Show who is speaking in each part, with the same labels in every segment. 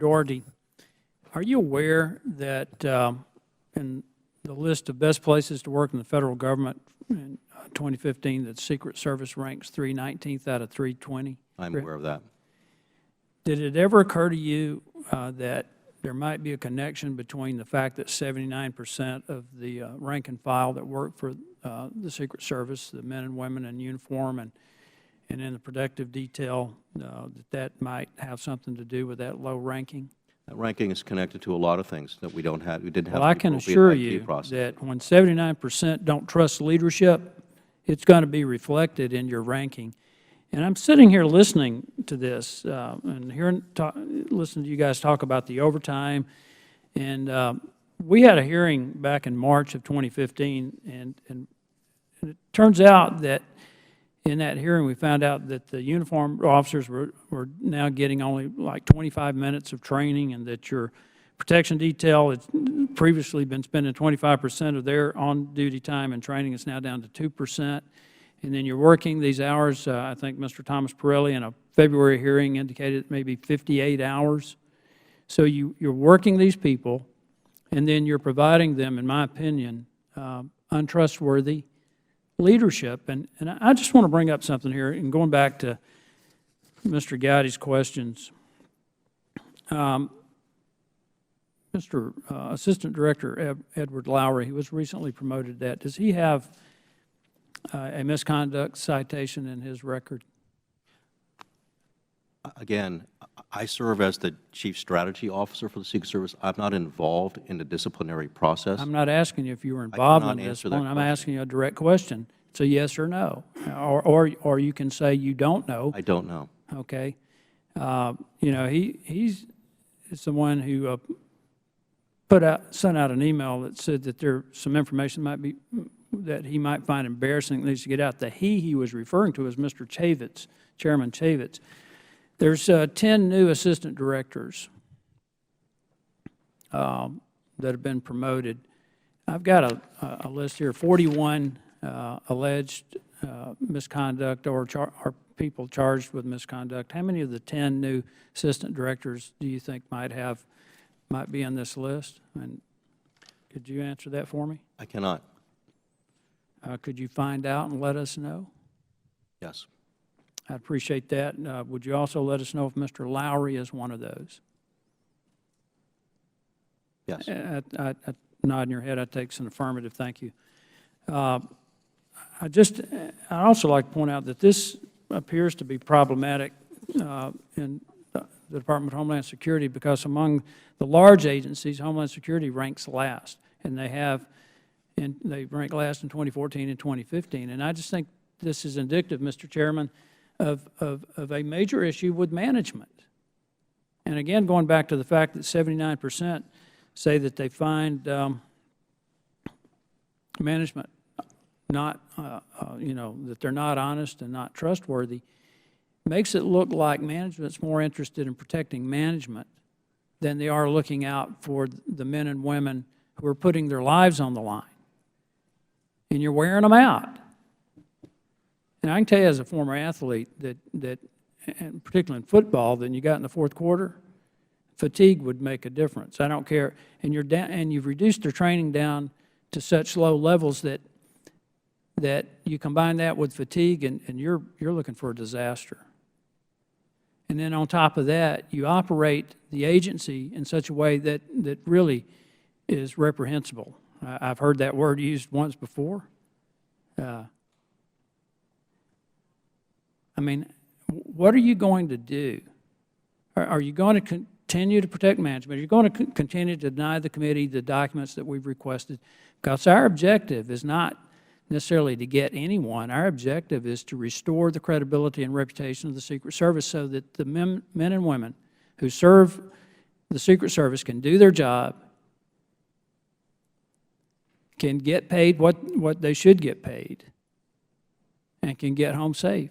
Speaker 1: Doherty, are you aware that in the list of best places to work in the federal government in 2015, that Secret Service ranks 319th out of 320?
Speaker 2: I'm aware of that.
Speaker 1: Did it ever occur to you that there might be a connection between the fact that 79% of the rank and file that work for the Secret Service, the men and women in uniform and in the protective detail, that might have something to do with that low ranking?
Speaker 2: That ranking is connected to a lot of things that we didn't have.
Speaker 1: Well, I can assure you that when 79% don't trust leadership, it's going to be reflected in your ranking. And I'm sitting here listening to this and listening to you guys talk about the overtime. And we had a hearing back in March of 2015, and it turns out that in that hearing we found out that the uniformed officers were now getting only like 25 minutes of training, and that your protection detail had previously been spending 25% of their on-duty time in training. It's now down to 2%. And then you're working these hours, I think Mr. Thomas Pirelli in a February hearing indicated maybe 58 hours. So you're working these people, and then you're providing them, in my opinion, untrustworthy leadership. And I just want to bring up something here, and going back to Mr. Gowdy's questions. Mr. Assistant Director Edward Lowry, he was recently promoted to that. Does he have a misconduct citation in his record?
Speaker 2: Again, I serve as the Chief Strategy Officer for the Secret Service. I'm not involved in the disciplinary process.
Speaker 1: I'm not asking you if you were involved in this one. I'm asking you a direct question. It's a yes or no. Or you can say you don't know.
Speaker 2: I don't know.
Speaker 1: Okay. You know, he's the one who sent out an email that said that there's some information that he might find embarrassing that needs to get out. The he was referring to is Mr. Chavitz, Chairman Chavitz. There's 10 new assistant directors that have been promoted. I've got a list here, 41 alleged misconduct or people charged with misconduct. How many of the 10 new assistant directors do you think might be on this list? And could you answer that for me?
Speaker 2: I cannot.
Speaker 1: Could you find out and let us know?
Speaker 2: Yes.
Speaker 1: I'd appreciate that. Would you also let us know if Mr. Lowry is one of those?
Speaker 2: Yes.
Speaker 1: Nodding your head, I take an affirmative. Thank you. I'd also like to point out that this appears to be problematic in the Department of Homeland Security, because among the large agencies, Homeland Security ranks last, and they ranked last in 2014 and 2015. And I just think this is indicative, Mr. Chairman, of a major issue with management. And again, going back to the fact that 79% say that they find management not, that they're not honest and not trustworthy, makes it look like management's more interested in protecting management than they are looking out for the men and women who are putting their lives on the line. And you're wearing them out. And I can tell you as a former athlete that and particularly in football, that you got in the fourth quarter, fatigue would make a difference. I don't care. And you've reduced their training down to such low levels that you combine that with fatigue, and you're looking for a disaster. And then on top of that, you operate the agency in such a way that really is reprehensible. I've heard that word used once before. I mean, what are you going to do? Are you going to continue to protect management? Are you going to continue to deny the committee the documents that we've requested? Because our objective is not necessarily to get anyone. Our objective is to restore the credibility and reputation of the Secret Service so that the men and women who serve the Secret Service can do their job, can get paid what they should get paid, and can get home safe.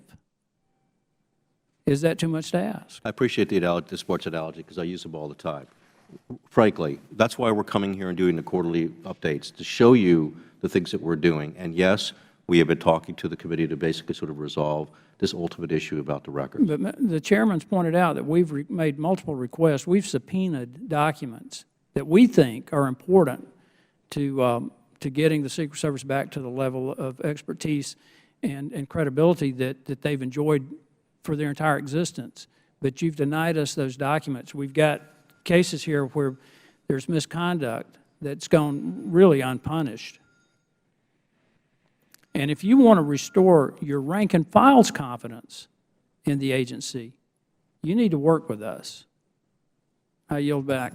Speaker 1: Is that too much to ask?
Speaker 2: I appreciate the sports analogy because I use them all the time. Frankly, that's why we're coming here and doing the quarterly updates, to show you the things that we're doing. And yes, We have been talking to the committee to basically sort of resolve this ultimate issue about the records.
Speaker 1: But the chairman's pointed out that we've made multiple requests. We've subpoenaed documents that we think are important to getting the Secret Service back to the level of expertise and credibility that they've enjoyed for their entire existence. But you've denied us those documents. We've got cases here where there's misconduct that's gone really unpunished. And if you want to restore your rank and file's confidence in the agency, you need to work with us. I yield back.